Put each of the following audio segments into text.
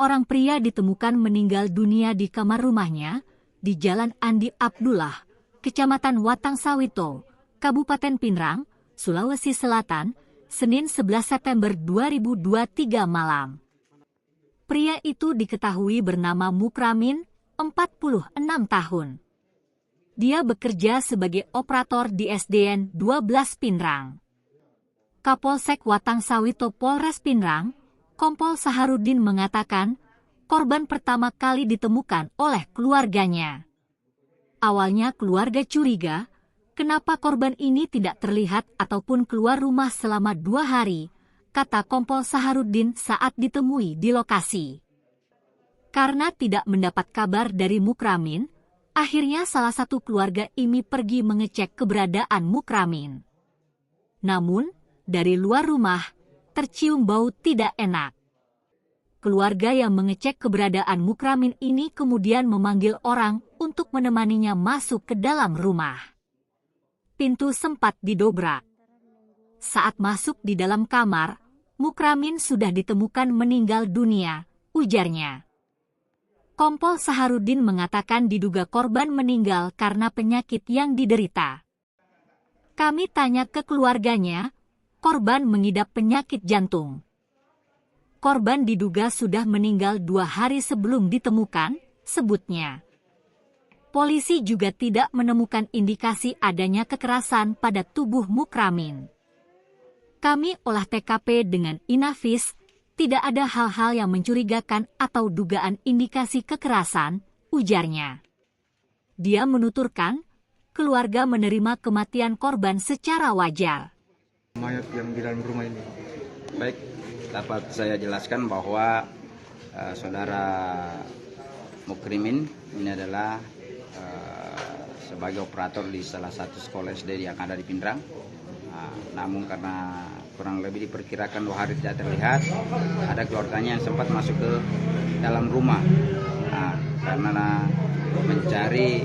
Seorang pria ditemukan meninggal dunia di kamar rumahnya di Jalan Andi Abdullah, Kecamatan Watang Sawito, Kabupaten Pinrang, Sulawesi Selatan, Senin 11 September 2023 malam. Pria itu diketahui bernama Mukramin, 46 tahun. Dia bekerja sebagai operator di SDN 12 Pinrang. Kapolsek Watang Sawito Polres Pinrang, Kompol Saharudin mengatakan, korban pertama kali ditemukan oleh keluarganya. Awalnya keluarga curiga, kenapa korban ini tidak terlihat ataupun keluar rumah selama 2 hari, kata Kompol Saharudin saat ditemui di lokasi. Karena tidak mendapat kabar dari Mukramin, akhirnya salah satu keluarga ini pergi mengecek keberadaan Mukramin. Namun, dari luar rumah, tercium bau tidak enak. Keluarga yang mengecek keberadaan Mukramin ini kemudian memanggil orang untuk menemaninya masuk ke dalam rumah. Pintu sempat didobrak. Saat masuk di dalam kamar, Mukramin sudah ditemukan meninggal dunia, ujarnya. Kompol Saharudin mengatakan diduga korban meninggal karena penyakit yang diderita. Kami tanya ke keluarganya, korban mengidap penyakit jantung. Korban diduga sudah meninggal 2 hari sebelum ditemukan, sebutnya. Polisi juga tidak menemukan indikasi adanya kekerasan pada tubuh Mukramin. Kami olah TKP dengan Inafis, tidak ada hal-hal yang mencurigakan atau dugaan indikasi kekerasan, ujarnya. Dia menuturkan, keluarga menerima kematian korban secara wajar. Mayat yang di dalam rumah ini. Baik, dapat saya jelaskan bahwa saudara Mukrimin ini adalah sebagai operator di salah satu sekolah SD yang ada di Pinrang. Namun karena kurang lebih diperkirakan 2 hari tidak terlihat, ada keluarganya yang sempat masuk ke dalam rumah karena mencari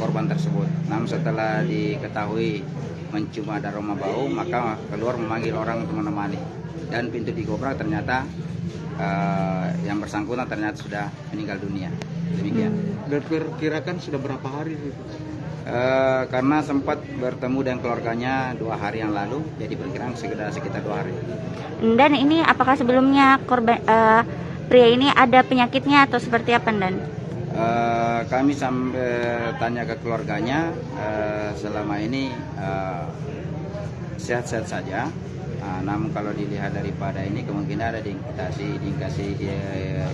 korban tersebut. Namun setelah diketahui mencium ada aroma bau, maka keluar memanggil orang untuk menemani. Dan pintu digobrak, ternyata yang bersangkutan ternyata sudah meninggal dunia. Demikian. Diperkirakan sudah berapa hari itu? Karena sempat bertemu dengan keluarganya 2 hari yang lalu, jadi perkiraan sekitar 2 hari. Dan ini apakah sebelumnya korban pria ini ada penyakitnya atau seperti apa, Dan? Kami sampai tanya ke keluarganya, selama ini sehat-sehat saja. Namun kalau dilihat daripada ini kemungkinan ada indikasi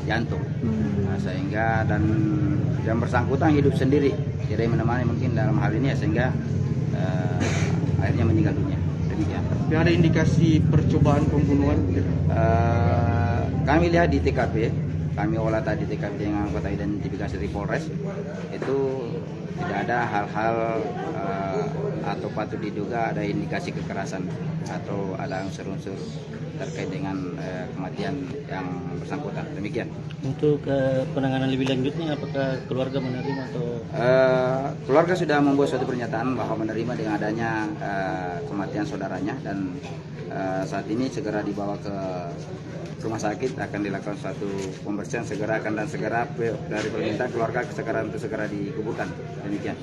jantung, sehingga dan yang bersangkutan hidup sendiri, jadi menemani mungkin dalam hal ini sehingga akhirnya meninggal dunia. Demikian. Ada indikasi percobaan pembunuhan? Kami lihat di TKP. Kami olah tadi TKP dengan anggota identifikasi di Polres, itu tidak ada hal-hal atau patut diduga ada indikasi kekerasan atau ada unsur-unsur terkait dengan kematian yang bersangkutan. Demikian. Untuk penanganan lebih lanjutnya, apakah keluarga menerima atau? Keluarga sudah membuat suatu pernyataan bahwa menerima dengan adanya kematian saudaranya, dan saat ini segera dibawa ke rumah sakit, akan dilakukan suatu pembersihan segera dari permintaan keluarga segera dikuburkan. Demikian.